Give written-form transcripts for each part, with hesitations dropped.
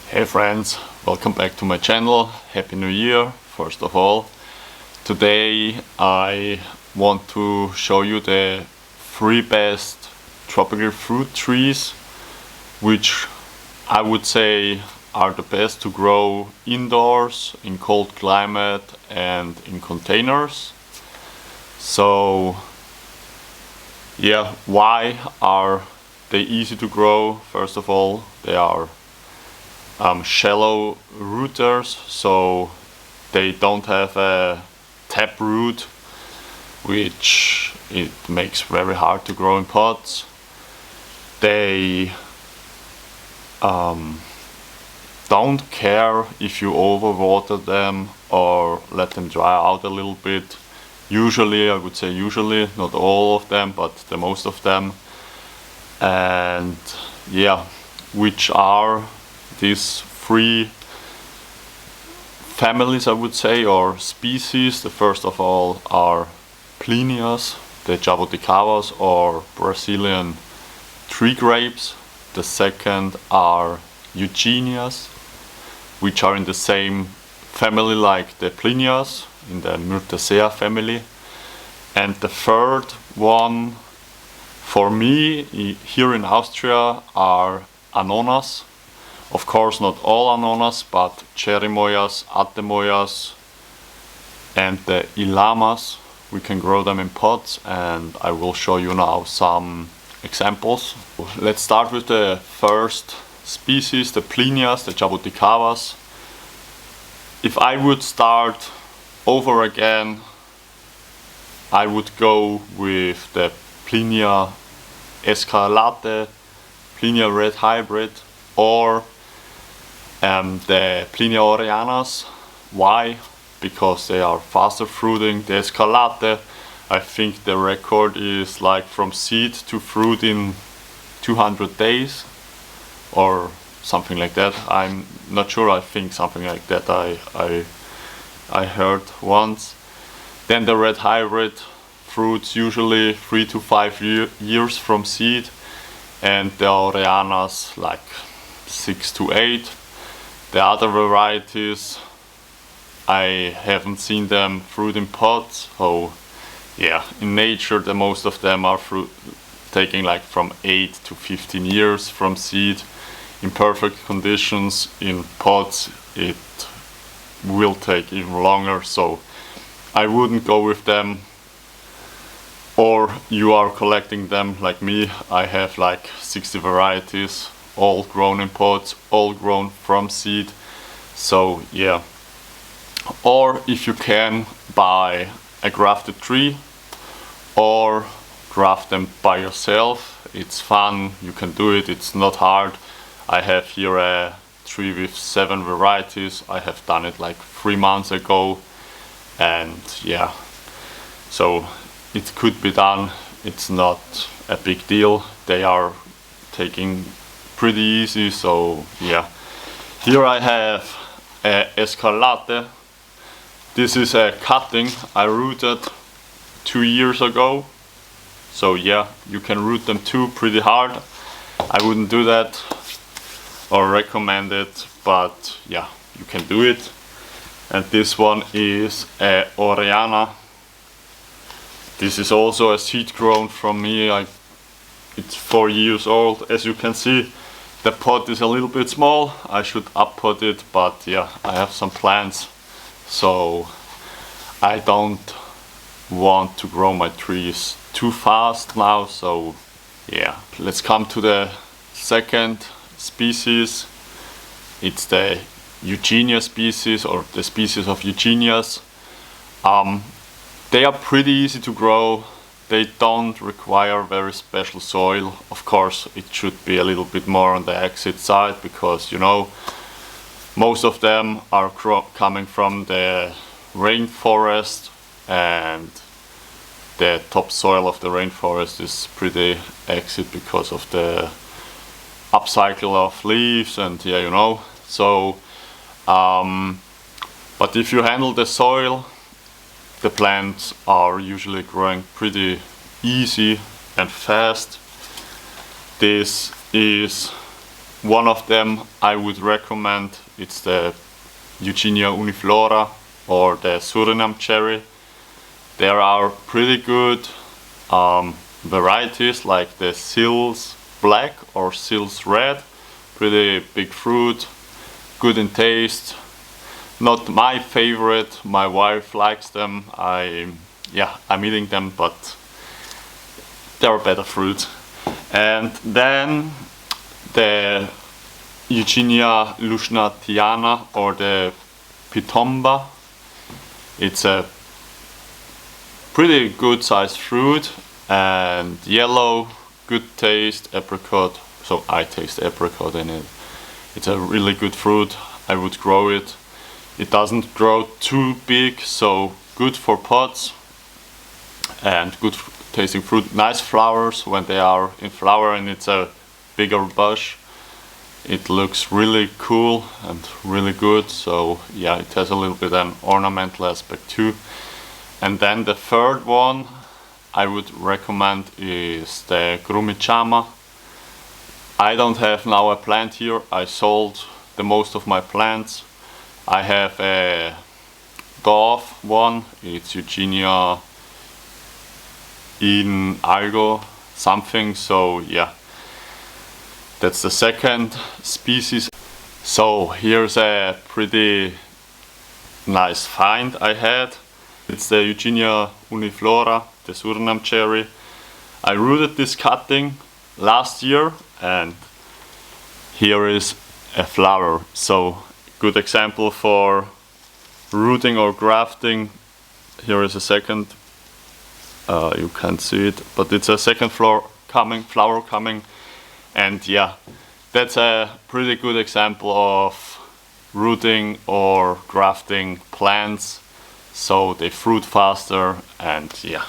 Hey friends, welcome back to my channel. Happy New Year, first of all. Today I want to show you the 3 best tropical fruit trees, which I would say are the best to grow indoors, in cold climate and in containers. So yeah, why are they easy to grow? First of all, they are shallow rooters, so they don't have a tap root, which it makes very hard to grow in pots. They don't care if you overwater them or let them dry out a little bit. Usually, I would say usually, not all of them, but the most of them. And yeah, which are these 3 families, I would say, or species. The first of all are Plinias, the Jaboticabas or Brazilian tree grapes. The second are Eugenias, which are in the same family like the Plinias, in the Myrtaceae family. And the third one for me here in Austria are Annonas. Of course, not all Annonas, but Cherimoyas, Atemoyas, and the Ilamas. We can grow them in pots, and I will show you now some examples. Let's start with the first species, the Plinias, the Jaboticabas. If I would start over again, I would go with the Plinia escarlate, Plinia red hybrid, or the Plinia oreanas. Why? Because they are faster fruiting. The escarlate, I think the record is like from seed to fruit in 200 days or something like that. I'm not sure, I think something like that I heard once. Then the red hybrid fruits usually 3 to 5 years from seed, and the oreanas like 6 to 8. The other varieties, I haven't seen them fruit in pots. So yeah, in nature the most of them are fruit taking like from 8 to 15 years from seed. In perfect conditions in pots it will take even longer, so I wouldn't go with them. Or you are collecting them like me. I have like 60 varieties, all grown in pots, all grown from seed. So yeah. Or if you can, buy a grafted tree or graft them by yourself. It's fun, you can do it, it's not hard. I have here a tree with 7 varieties. I have done it like 3 months ago, and yeah, so it could be done. It's not a big deal. They are taking pretty easy, so yeah. Here I have a escarlate. This is a cutting I rooted 2 years ago. So yeah, you can root them too pretty hard. I wouldn't do that or recommend it, but yeah, you can do it. And this one is a oreana. This is also a seed grown from me. It's 4 years old. As you can see, the pot is a little bit small. I should up-pot it, but yeah, I have some plans, so I don't want to grow my trees too fast now. So yeah, let's come to the second species. It's the Eugenia species, or the species of Eugenias. They are pretty easy to grow. They don't require very special soil. Of course, it should be a little bit more on the acid side, because you know, most of them are coming from the rainforest, and the topsoil of the rainforest is pretty acid because of the upcycle of leaves, and yeah, you know. So but if you handle the soil, the plants are usually growing pretty easy and fast. This is one of them I would recommend, it's the Eugenia uniflora or the Suriname cherry. There are pretty good varieties like the Sils Black or Sils Red. Pretty big fruit, good in taste. Not my favorite, my wife likes them. I'm eating them, but they're better fruit. And then the Eugenia lushnatiana or the pitomba. It's a pretty good sized fruit and yellow, good taste, apricot. So I taste apricot in it. It's a really good fruit. I would grow it. It doesn't grow too big, so good for pots and good tasting fruit. Nice flowers when they are in flower and it's a bigger bush. It looks really cool and really good, so yeah, it has a little bit an ornamental aspect too. And then the third one I would recommend is the grumichama. I don't have now a plant here. I sold the most of my plants. I have a dwarf one. It's Eugenia in algo something. So yeah, that's the second species. So here's a pretty nice find I had. It's the Eugenia uniflora, the Suriname cherry. I rooted this cutting last year and here is a flower. So good example for rooting or grafting. Here is a second, you can't see it, but it's a second flower coming. And yeah, that's a pretty good example of rooting or grafting plants so they fruit faster, and yeah,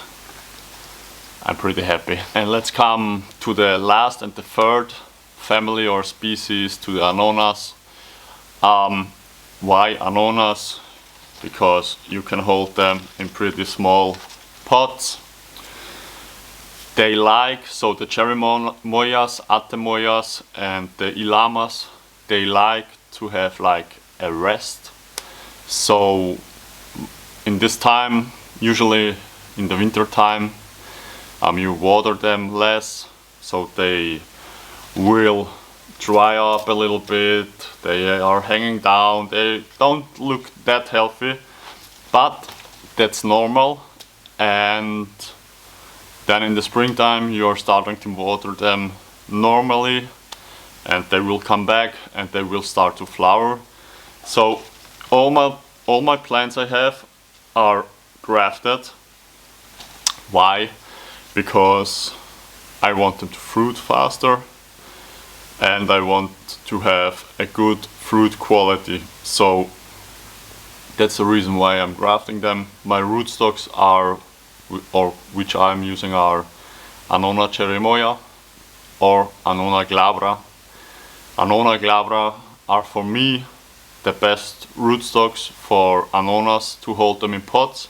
I'm pretty happy. And let's come to the last and the third family or species, to the Annonas. Why Annonas? Because you can hold them in pretty small pots. They like, so the cherimoyas, atemoyas and the ilamas, they like to have like a rest. So in this time, usually in the winter time, you water them less, so they will dry up a little bit. They are hanging down. They don't look that healthy, but that's normal. And then in the springtime you are starting to water them normally and they will come back and they will start to flower. So all my plants I have are grafted. Why? Because I want them to fruit faster and I want to have a good fruit quality. So that's the reason why I'm grafting them. My rootstocks are, or which I'm using, are Annona cherimoya or Annona glabra. Annona glabra are for me the best rootstocks for Annonas to hold them in pots.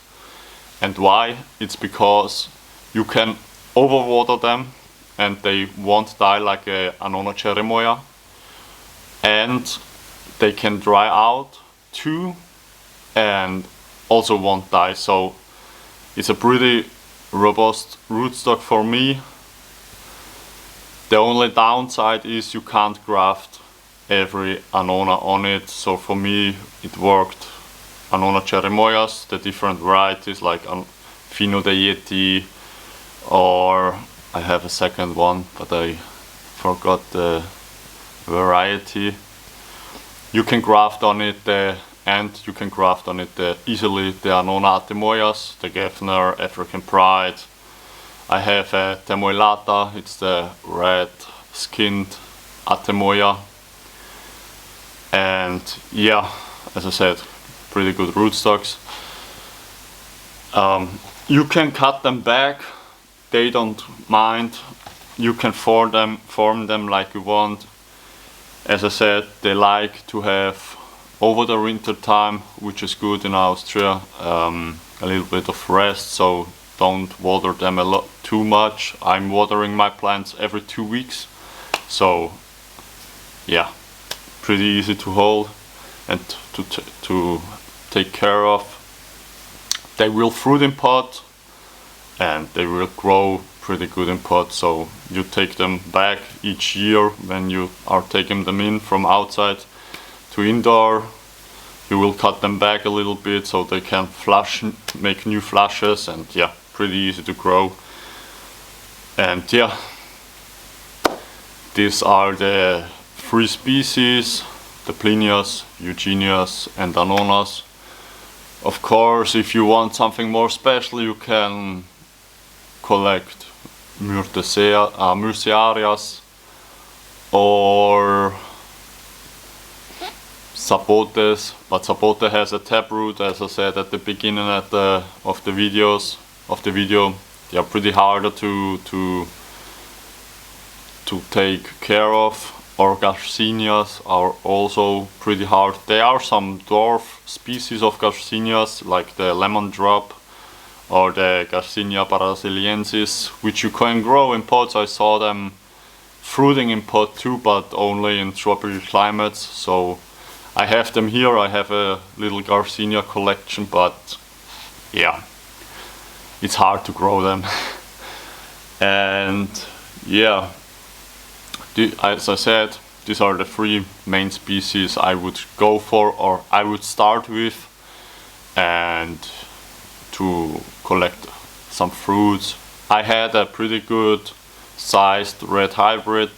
And why? It's because you can overwater them and they won't die like a Annona cherimoya, and they can dry out too and also won't die. So it's a pretty robust rootstock for me. The only downside is you can't graft every Annona on it. So for me it worked. Annona cherimoyas, the different varieties like Fino de Yeti, or I have a second one but I forgot the variety. You can graft on it and you can graft on it easily the Annona atemoyas, the Gefner, African Pride. I have a Temoilata, it's the red skinned atemoya. And yeah, as I said, pretty good rootstocks. You can cut them back, they don't mind. You can form them like you want. As I said, they like to have over the winter time, which is good in Austria, a little bit of rest, so don't water them too much. I'm watering my plants every 2 weeks, so yeah, pretty easy to hold and to take care of. They will fruit in pot and they will grow pretty good in pot, so you take them back each year when you are taking them in from outside to indoor. You will cut them back a little bit so they can flush, make new flushes, and yeah, pretty easy to grow. And yeah, these are the 3 species, the Plinias, Eugenias and Annonas. Of course, if you want something more special, you can collect Myrteciarias or Sapotes, but Sapote has a taproot, as I said at the beginning of the video. They are pretty harder to take care of. Or Garcinias are also pretty hard. There are some dwarf species of Garcinias, like the lemon drop or the Garcinia brasiliensis, which you can grow in pots. I saw them fruiting in pot too, but only in tropical climates. So I have them here. I have a little Garcinia collection, but yeah, it's hard to grow them. And yeah, as I said, these are the 3 main species I would go for, or I would start with, and to collect some fruits. I had a pretty good sized red hybrid.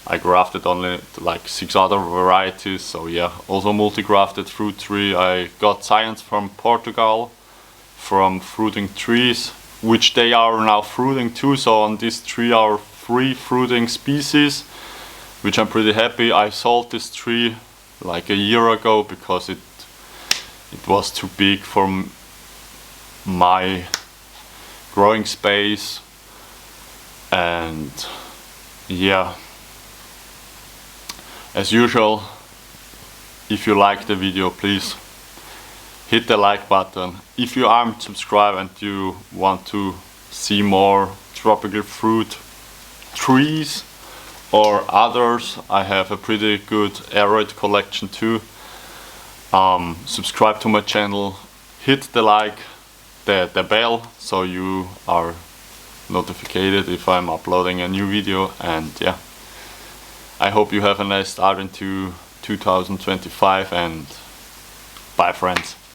I grafted only like 6 other varieties, so yeah, also multi-grafted fruit tree. I got science from Portugal, from fruiting trees, which they are now fruiting too. So on this tree are 3 fruiting species, which I'm pretty happy. I sold this tree like a year ago because it was too big for my growing space. And yeah, as usual, if you like the video, please hit the like button. If you aren't subscribed and you want to see more tropical fruit trees or others, I have a pretty good arid collection too. Subscribe to my channel, hit the like, the bell, so you are notified if I'm uploading a new video. And yeah, I hope you have a nice start into 2025, and bye friends.